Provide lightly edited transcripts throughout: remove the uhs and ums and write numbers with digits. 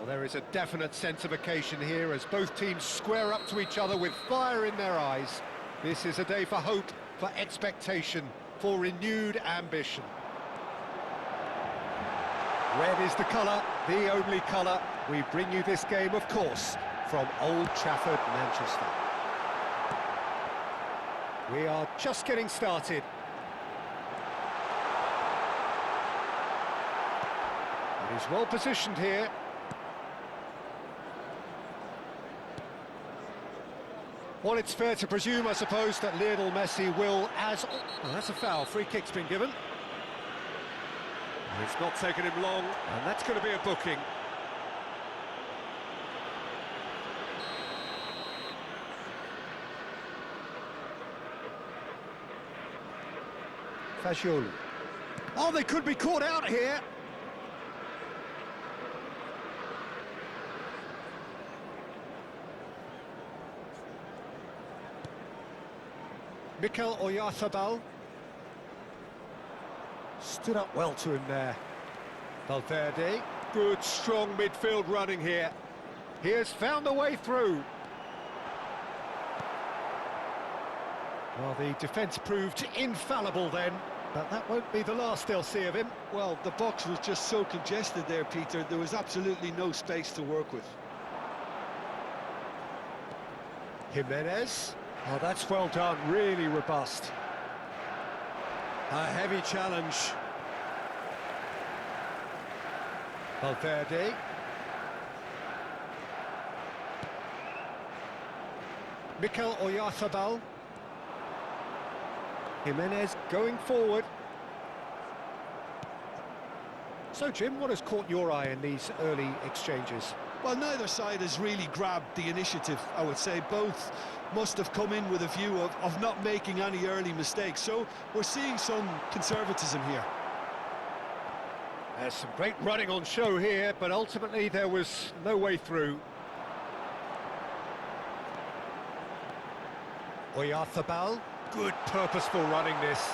Well, there is a definite sense of occasion here as both teams square up to each other with fire in their eyes. This is a day for hope, for expectation, for renewed ambition. Red is the colour, the only colour. We bring you this game, of course, from Old Trafford, Manchester. We are just getting started. He's well positioned here. Well, it's fair to presume, I suppose, that Lionel Messi will, as... Oh, that's a foul. Free kick's been given. It's not taken him long, and that's going to be a booking. Fagioli. Oh, they could be caught out here. Mikel Oyarzabal stood up well to him there. Valverde, good strong midfield running here. He has found a way through. Well, the defence proved infallible then, but that won't be the last they'll see of him. Well, the box was just so congested there, Peter. There was absolutely no space to work with. Jimenez. Oh, that's well done, really robust. A heavy challenge. Valverde. Mikel Oyarzabal. Jimenez going forward. So, Jim, what has caught your eye in these early exchanges? Well, neither side has really grabbed the initiative, I would say. Both must have come in with a view of not making any early mistakes. So we're seeing some conservatism here. There's some great running on show here, but ultimately there was no way through. Oyarzabal, good purposeful running this.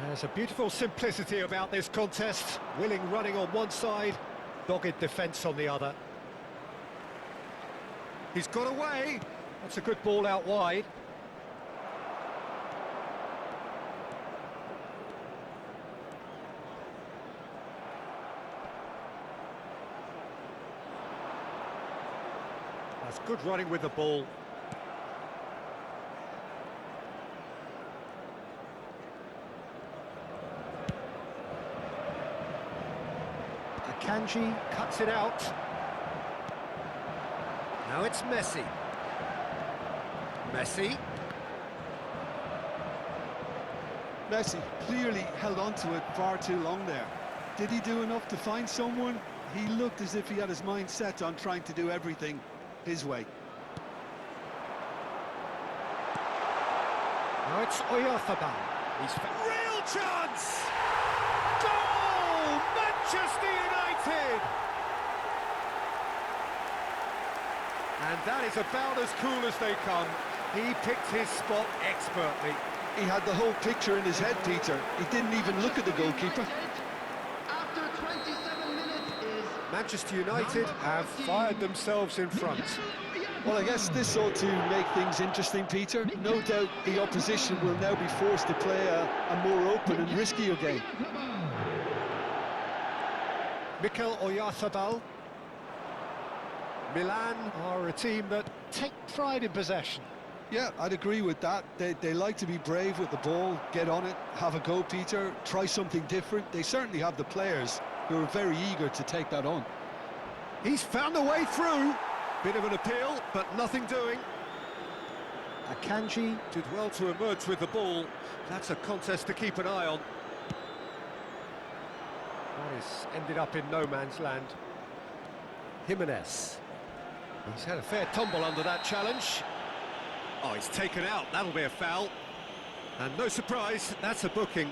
There's a beautiful simplicity about this contest. Willing running on one side, dogged defence on the other. He's got away. That's a good ball out wide. That's good running with the ball. Akanji cuts it out. Now it's Messi. Messi. Messi clearly held on to it far too long there. Did he do enough to find someone? He looked as if he had his mind set on trying to do everything his way. Now it's Oyarzabal. He's real chance! Goal! Manchester United! And that is about as cool as they come. He picked his spot expertly. He had the whole picture in his head, Peter. He didn't even look at the goalkeeper. After 27 minutes is Manchester United have fired themselves in front. Well, I guess this ought to make things interesting, Peter. No doubt the opposition will now be forced to play a more open and riskier game. Mikel Oyarzabal. Milan are a team that take pride in possession. Yeah, I'd agree with that. They like to be brave with the ball, get on it, have a go, Peter, try something different. They certainly have the players who are very eager to take that on. He's found a way through. Bit of an appeal, but nothing doing. Akanji did well to emerge with the ball. That's a contest to keep an eye on. That is ended up in no man's land. Jimenez. He's had a fair tumble under that challenge. Oh, he's taken out. That'll be a foul. And no surprise, that's a booking.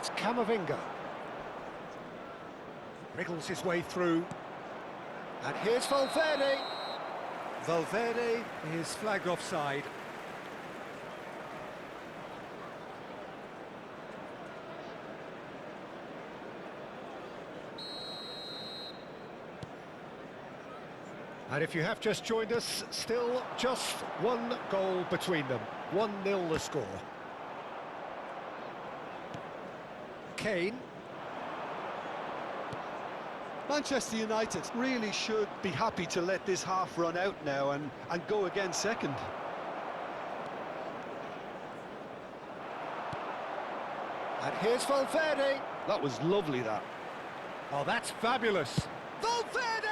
It's Camavinga. Wriggles his way through. And here's Valverde. Valverde is flagged offside. And if you have just joined us, still just one goal between them. 1-0 the score. Kane. Manchester United really should be happy to let this half run out now and go again second. And here's Valverde. That was lovely, that. Oh, that's fabulous. Valverde!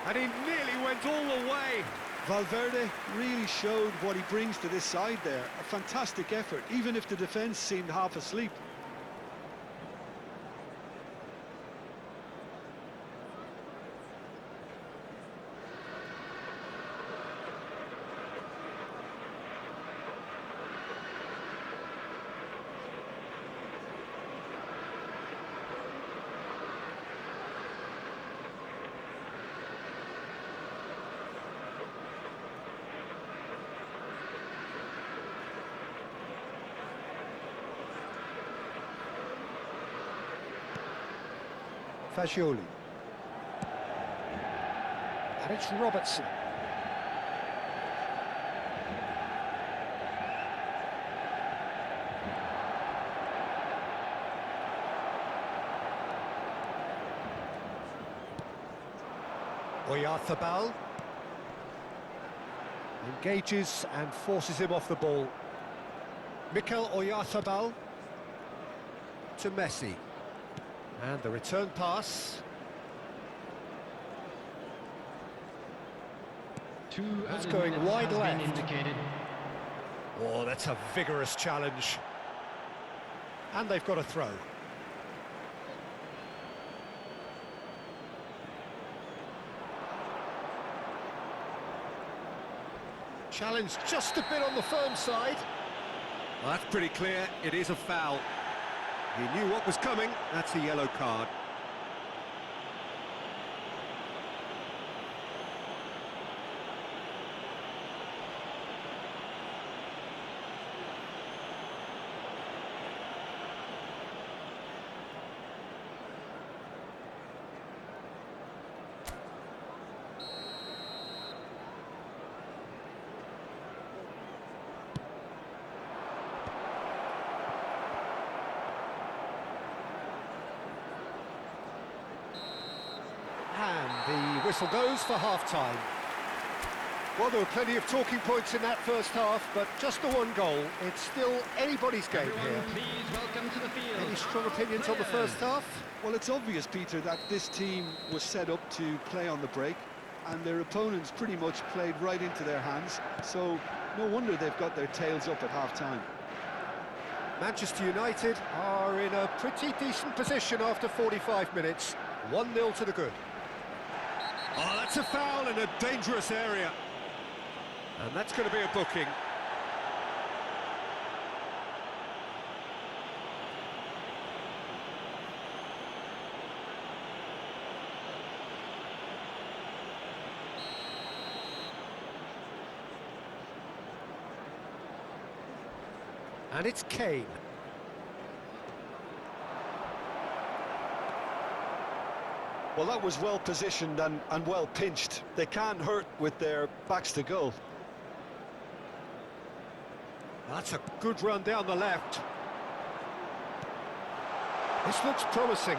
And he nearly went all the way. Valverde really showed what he brings to this side there. A fantastic effort, even if the defence seemed half asleep. Fagioli. And it's Robertson. Oyarzabal engages and forces him off the ball. Mikel Oyarzabal to Messi. And the return pass. It's going wide left. Oh, that's a vigorous challenge. And they've got a throw. Challenge just a bit on the firm side. Well, that's pretty clear. It is a foul. He knew what was coming. That's a yellow card. And the whistle goes for half-time. Well, there were plenty of talking points in that first half, but just the one goal. It's still anybody's game here. Please welcome to the field. Any strong opinions on the first half? Well, it's obvious, Peter, that this team was set up to play on the break, and their opponents pretty much played right into their hands, so no wonder they've got their tails up at half-time. Manchester United are in a pretty decent position after 45 minutes. 1-0 to the good. Oh, that's a foul in a dangerous area. And that's going to be a booking. And it's Kane. Well, that was well positioned and well pinched. They can't hurt with their backs to goal. That's a good run down the left. This looks promising.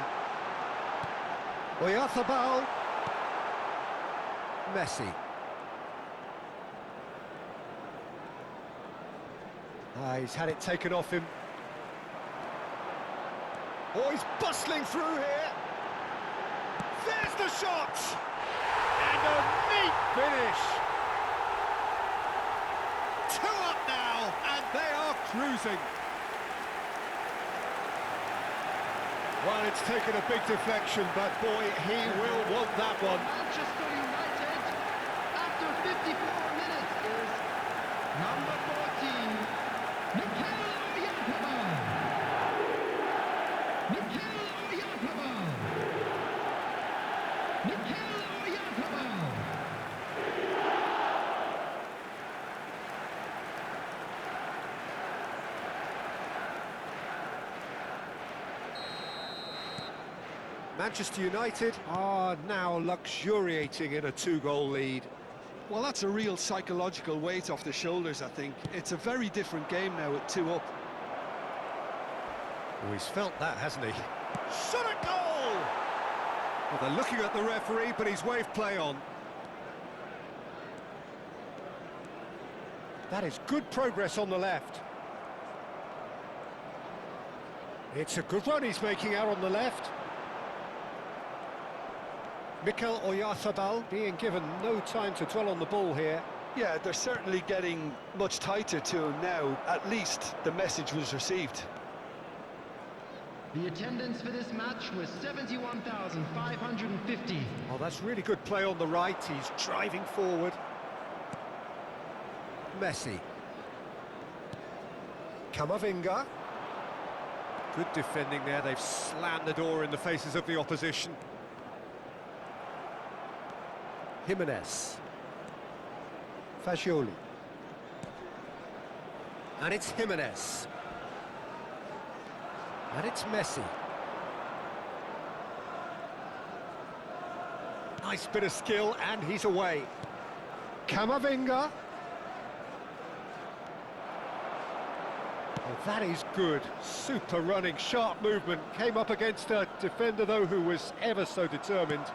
Oyarzabal. Messi. He's had it taken off him. Oh, he's bustling through here. There's the shot! And a neat finish! 2 up now, and they are cruising. Well, it's taken a big deflection, but boy, he will want that one. Manchester United, after 54 minutes, is number 14, Mikel Oyarzabal. Manchester United are now luxuriating in a two-goal lead. Well, that's a real psychological weight off the shoulders, I think. It's a very different game now with 2 up. Oh, he's felt that, hasn't he? Shot a goal! Well, they're looking at the referee, but he's waved play on. That is good progress on the left. It's a good run he's making out on the left. Mikel Oyarzabal being given no time to dwell on the ball here. Yeah, they're certainly getting much tighter to him now. At least the message was received. The attendance for this match was 71,550. Oh, that's really good play on the right. He's driving forward. Messi. Camavinga. Good defending there. They've slammed the door in the faces of the opposition. Jimenez. Fagioli. And it's Jimenez. And it's Messi. Nice bit of skill, and he's away. Camavinga. Well, that is good. Super running, sharp movement. Came up against a defender, though, who was ever so determined.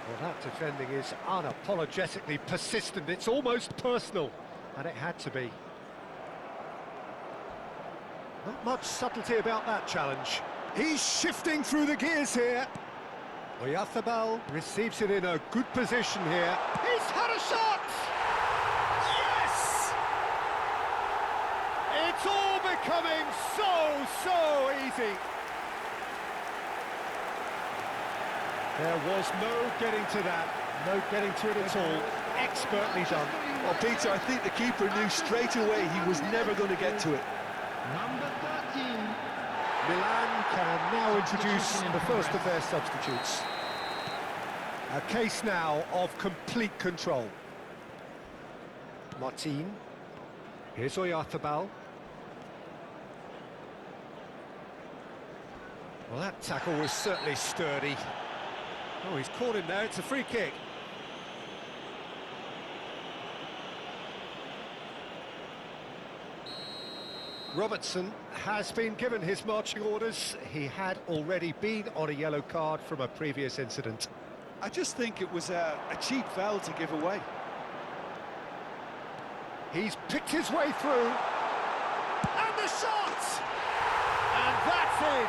Well, that defending is unapologetically persistent. It's almost personal, and it had to be. Not much subtlety about that challenge. He's shifting through the gears here. Oyarzabal receives it in a good position here. He's had a shot! Yes! It's all becoming so easy. There was no getting to that, no getting to it at all. Expertly done. Well, Peter, I think the keeper knew straight away he was never going to get to it. Number 13. Milan can now introduce the first of their substitutes. A case now of complete control. Martin. Here's Oyarzabal. Well, that tackle was certainly sturdy. Oh, he's caught him there. It's a free kick. Robertson has been given his marching orders. He had already been on a yellow card from a previous incident. I just think it was a cheap foul to give away. He's picked his way through. And the shot! And that's in!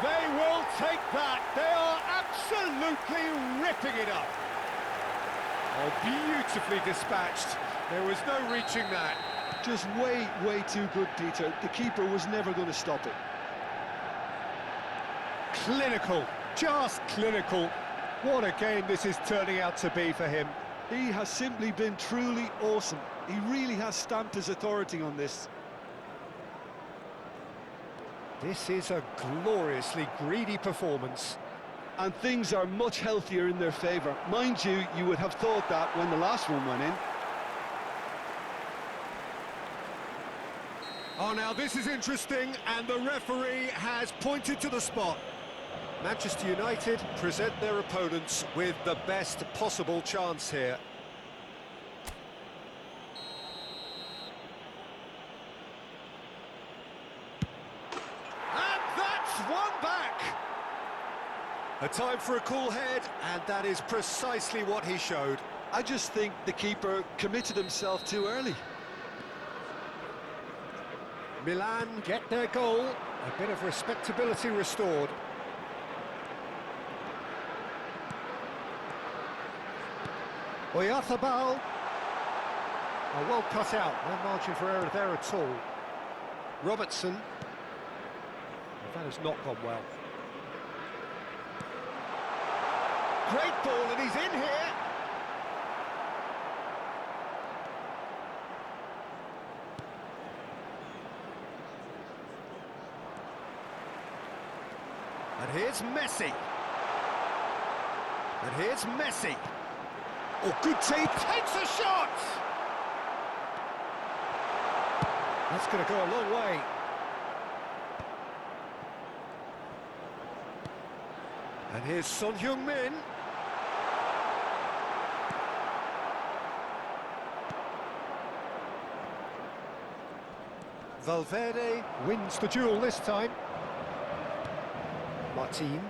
They will take that. They are absolutely ripping it up. Oh, beautifully dispatched. There was no reaching that. Just way too good, Peter. The keeper was never going to stop it. Clinical, just clinical. What a game this is turning out to be for him. He has simply been truly awesome. He really has stamped his authority on this. This is a gloriously greedy performance. And things are much healthier in their favour. Mind you, you would have thought that when the last one went in. Oh, now this is interesting, and the referee has pointed to the spot. Manchester United present their opponents with the best possible chance here. And that's one back! A time for a cool head, and that is precisely what he showed. I just think the keeper committed himself too early. Milan get their goal, a bit of respectability restored. Oyarzabal. Oh, well cut out, no margin for error there at all. Robertson. Well, that has not gone well. Great ball, and he's in here. And here's Messi. And here's Messi. Oh, good tape. Takes a shot! That's going to go a long way. And here's Son Heung-min. Valverde wins the duel this time. Martin.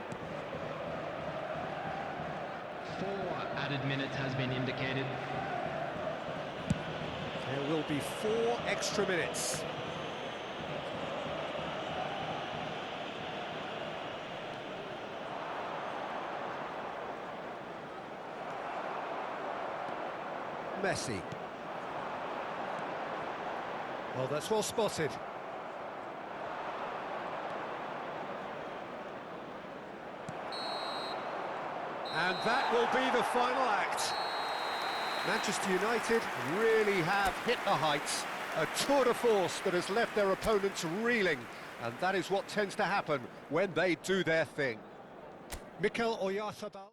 4 added minutes has been indicated. There will be 4 extra minutes. Messi. Well, that's well spotted. And that will be the final act. Manchester United really have hit the heights. A tour de force that has left their opponents reeling. And that is what tends to happen when they do their thing. Mikel Oyarzabal.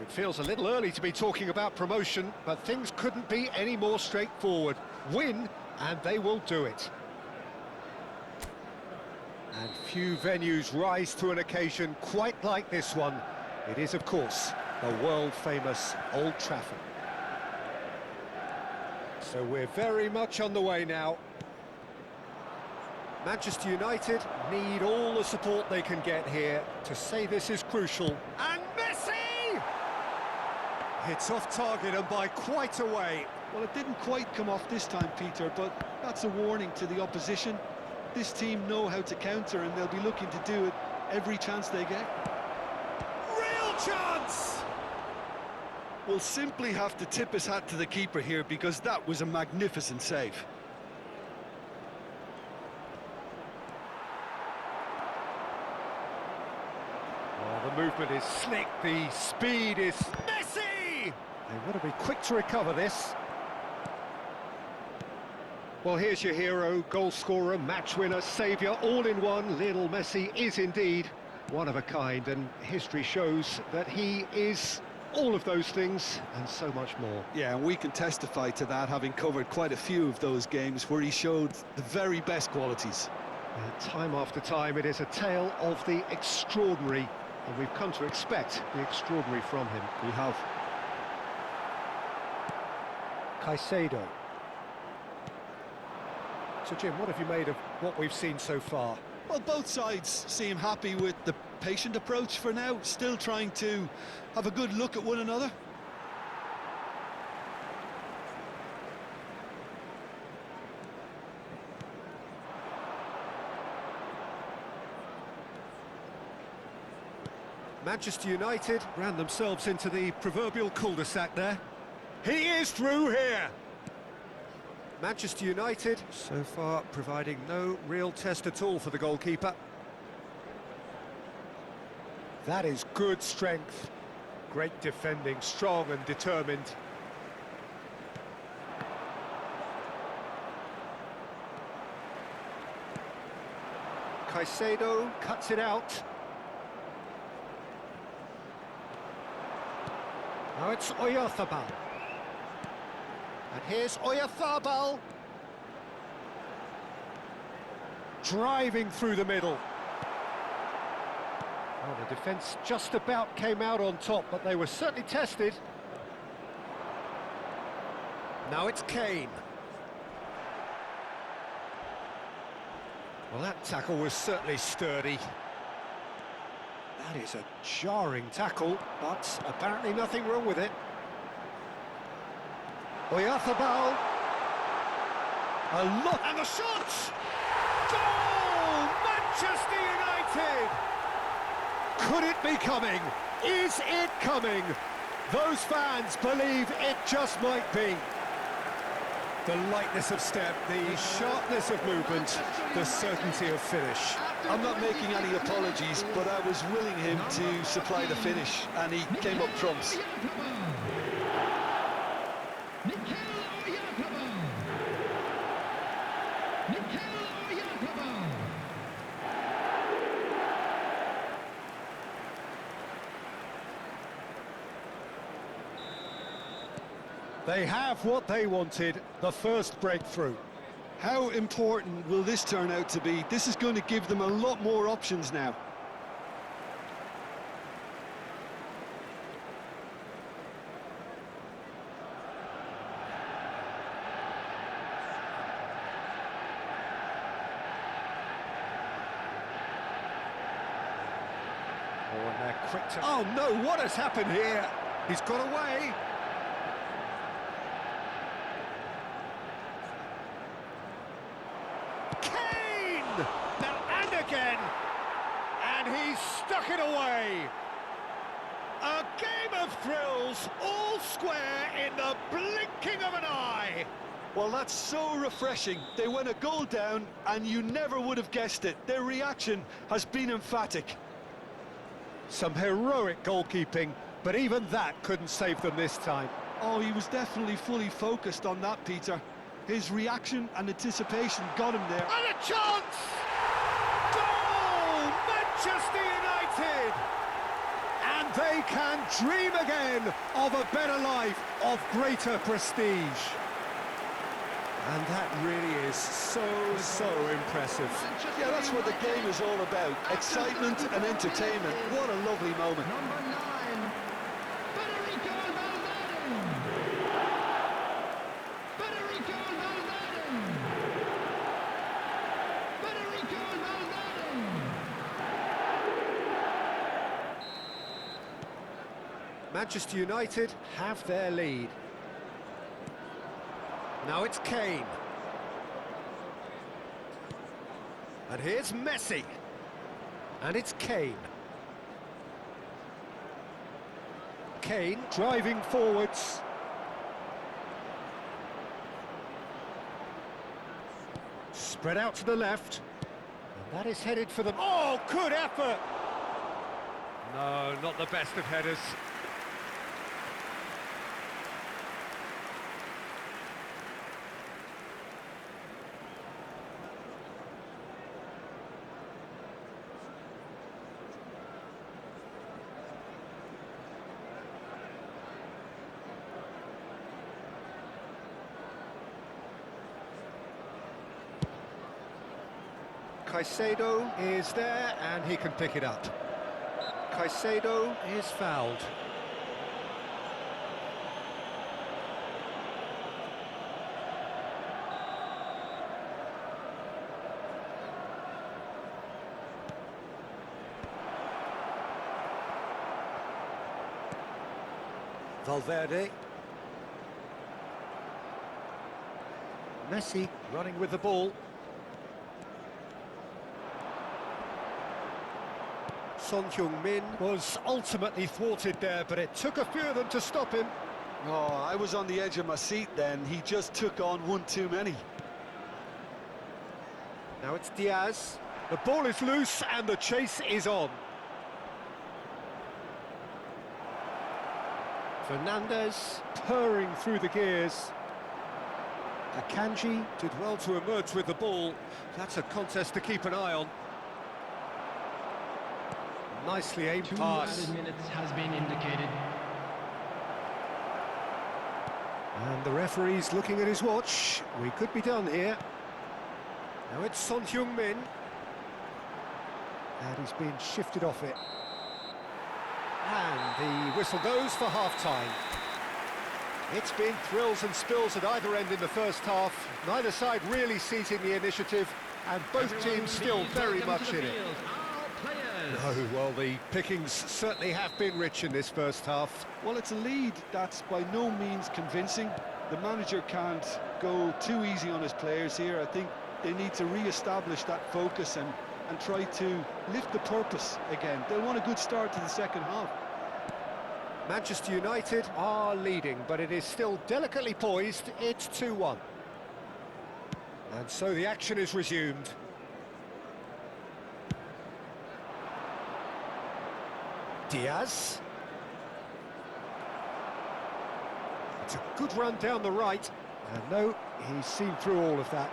It feels a little early to be talking about promotion, but things couldn't be any more straightforward. Win, and they will do it. And few venues rise to an occasion quite like this one. It is, of course, the world-famous Old Trafford. So we're very much on the way now. Manchester United need all the support they can get here to say this is crucial. And Messi! It's off target and by quite a way. Well, it didn't quite come off this time, Peter, but that's a warning to the opposition. This team know how to counter, and they'll be looking to do it every chance they get. Real chance! We'll simply have to tip his hat to the keeper here, because that was a magnificent save. Oh, the movement is slick, the speed is... Messi! They want to be quick to recover this. Well, here's your hero, goal scorer, match winner, saviour, all in one. Lionel Messi is indeed one of a kind, and history shows that he is all of those things and so much more. Yeah, and we can testify to that, having covered quite a few of those games where he showed the very best qualities. Time after time, it is a tale of the extraordinary, and we've come to expect the extraordinary from him. We have. Caicedo. So, Jim, what have you made of what we've seen so far? Well, both sides seem happy with the patient approach for now, still trying to have a good look at one another. Manchester United ran themselves into the proverbial cul-de-sac there. He is through here! Manchester United, so far, providing no real test at all for the goalkeeper. That is good strength. Great defending, strong and determined. Caicedo cuts it out. Now it's Oyarzabal. And here's Oyarzabal. Driving through the middle. Oh, the defence just about came out on top, but they were certainly tested. Now it's Kane. Well, that tackle was certainly sturdy. That is a jarring tackle, but apparently nothing wrong with it. Oyarzabal. A look, and the shot! Goal! Manchester United! Could it be coming? Is it coming? Those fans believe it just might be. The lightness of step, the sharpness of movement, the certainty of finish. I'm not making any apologies, but I was willing him to supply the finish, and he came up trumps. They have what they wanted, the first breakthrough. How important will this turn out to be? This is going to give them a lot more options now. Oh, and they're quick to... Oh, no, what has happened here? He's got away. Kane! Now, and again! And he's stuck it away. A game of thrills, all square in the blinking of an eye. Well, that's so refreshing. They went a goal down, and you never would have guessed it. Their reaction has been emphatic. Some heroic goalkeeping, but even that couldn't save them this time. Oh, he was definitely fully focused on that, Peter. His reaction and anticipation got him there. And a chance! Goal! Manchester United! And they can dream again of a better life, of greater prestige. And that really is so impressive. Yeah, that's what the game is all about. Excitement and entertainment. What a lovely moment. Number 9, Federico Valverde. Federico Valverde. Federico Valverde. Manchester United have their lead. Now it's Kane. And here's Messi. And it's Kane. Kane driving forwards. Spread out to the left. And that is headed for the... Oh, good effort! No, not the best of headers. Caicedo is there, and he can pick it up. Caicedo is fouled. Valverde. Messi running with the ball. Son Heung-min was ultimately thwarted there, but it took a few of them to stop him. Oh, I was on the edge of my seat then. He just took on one too many. Now it's Diaz. The ball is loose and the chase is on. Fernandes purring through the gears. Akanji did well to emerge with the ball. That's a contest to keep an eye on. Nicely aimed 2 pass. added minutes has been indicated. And the referee's looking at his watch. We could be done here. Now it's Son Heung-min. And he's been shifted off it. And the whistle goes for half-time. It's been thrills and spills at either end in the first half. Neither side really seizing the initiative, and both teams still very much in it. Oh, well, the pickings certainly have been rich in this first half. Well, it's a lead that's by no means convincing. The manager can't go too easy on his players here. I think they need to re-establish that focus and try to lift the purpose again. They'll want a good start to the second half. Manchester United are leading, but it is still delicately poised. It's 2-1. And so the action is resumed. Diaz. It's a good run down the right. And no, he's seen through all of that.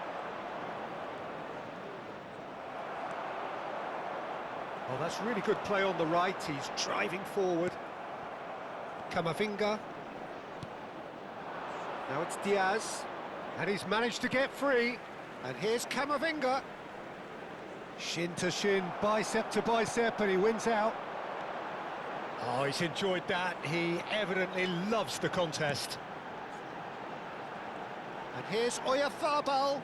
Oh, that's really good play on the right. He's driving forward. Camavinga. Now it's Diaz. And he's managed to get free. And here's Camavinga. Shin to shin, bicep to bicep, and he wins out. Oh, he's enjoyed that. He evidently loves the contest. And here's Oyarzabal.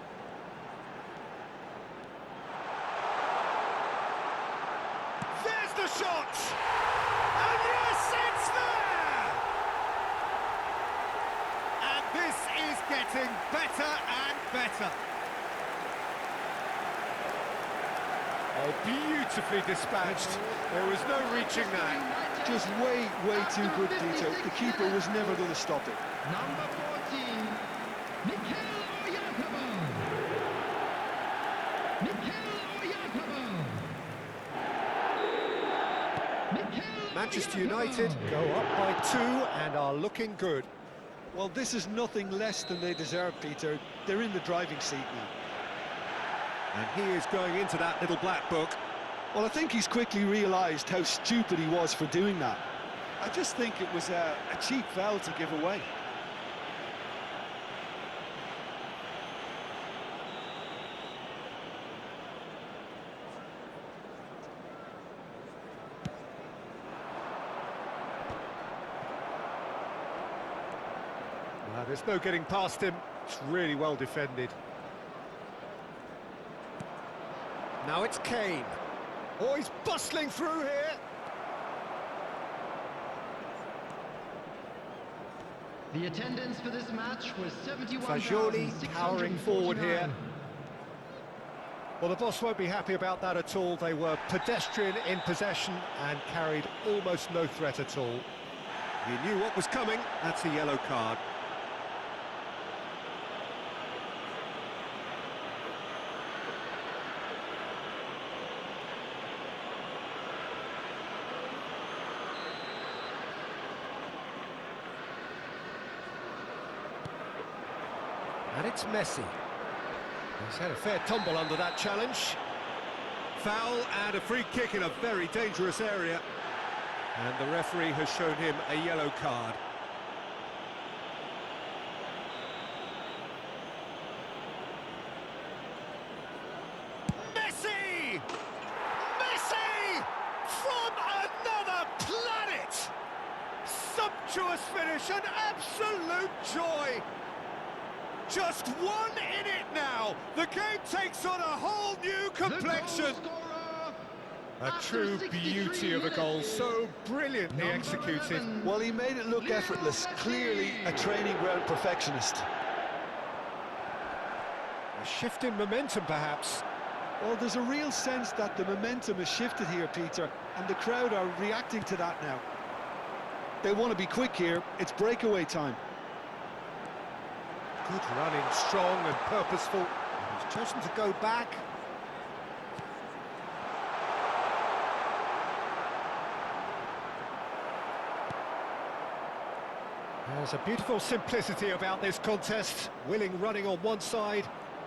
There's the shot! And yes, it's there! And this is getting better and better. Oh, beautifully dispatched. There was no reaching that. Just way too good, Dieter. The keeper was never going to stop it. Number 14, Mikel Oyarzabal. Mikel Oyarzabal. Manchester United go up by 2 and are looking good. Well, this is nothing less than they deserve, Peter. They're in the driving seat now. And he is going into that little black book. Well, I think he's quickly realised how stupid he was for doing that. I just think it was a cheap foul to give away. There's no getting past him. It's really well defended. Now it's Kane. Oh, he's bustling through here. The attendance for this match was Fagioli powering forward here. 71,649. Well, the boss won't be happy about that at all. They were pedestrian in possession and carried almost no threat at all. He knew what was coming. That's a yellow card. And it's Messi. He's had a fair tumble under that challenge. Foul and a free kick in a very dangerous area. And the referee has shown him a yellow card. Messi! Messi! From another planet! Sumptuous finish, an absolute joy! Just one in it now. The game takes on a whole new complexion. A true beauty of a goal, so brilliantly executed. Well, he made it look effortless. Clearly a training ground perfectionist. A shift in momentum, perhaps. Well, there's a real sense that the momentum has shifted here, Peter, and the crowd are reacting to that now. They want to be quick here. It's breakaway time. Good running, strong and purposeful. He's chosen to go back. There's a beautiful simplicity about this contest. Willing running on one side,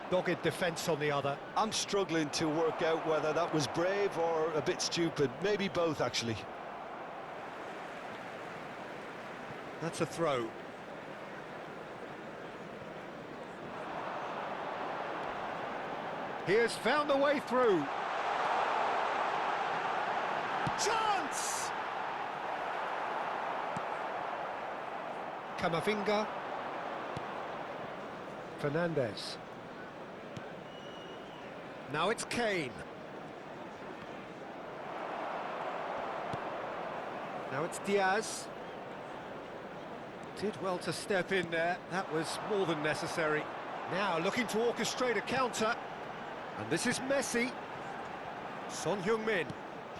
dogged defence on the other. I'm struggling to work out whether that was brave or a bit stupid. Maybe both, actually. That's a throw. He has found a way through. Chance! Camavinga. Fernandez. Now it's Kane. Now it's Diaz. Did well to step in there. That was more than necessary. Now looking to orchestrate a counter. And this is Messi. Son Heung-min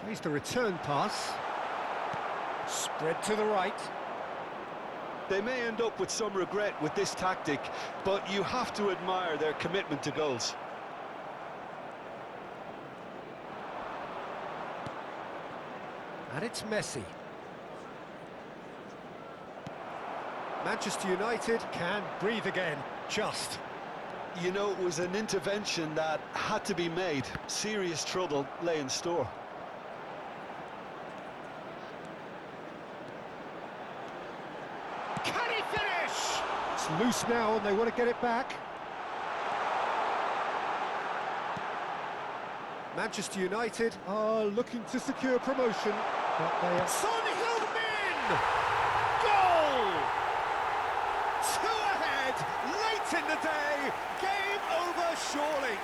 plays the return pass. Spread to the right. They may end up with some regret with this tactic, but you have to admire their commitment to goals. And it's Messi. Manchester United can breathe again, just. You know, it was an intervention that had to be made. Serious trouble lay in store. Can he finish? It's loose now and they want to get it back. Manchester United are looking to secure promotion, but they are... Son Heung-min! Goal! 2 ahead, late in the day, game over surely.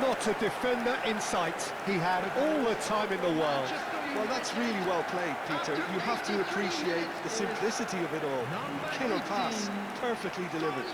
Not a defender in sight. He had all the time in the world. Well, that's really well played, Peter. You have to appreciate the simplicity of it all. Killer pass, perfectly delivered.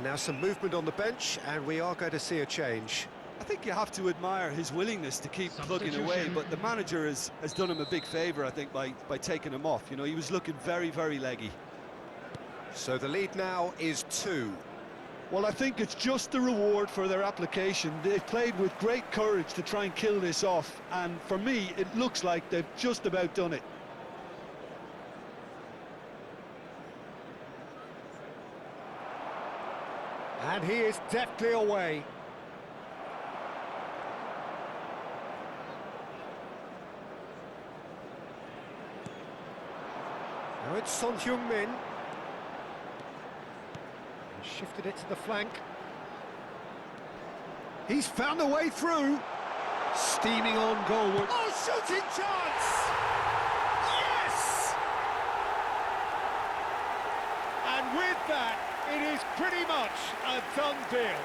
Now some movement on the bench, and we are going to see a change. I think you have to admire his willingness to keep plugging away, but the manager has done him a big favour, I think, by taking him off. You know, he was looking very, very leggy. So the lead now is 2. Well, I think it's just the reward for their application. They've played with great courage to try and kill this off, and for me, it looks like they've just about done it. And he is deftly away. Now it's Son Heung-min. He shifted it to the flank. He's found a way through. Steaming on goalward. Oh, shooting chance! Yes! And with that, it is pretty much a done deal.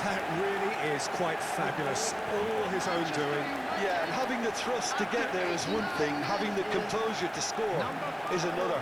That really is quite fabulous. All his own doing. Yeah, and having the thrust to get there is one thing, having the composure to score is another.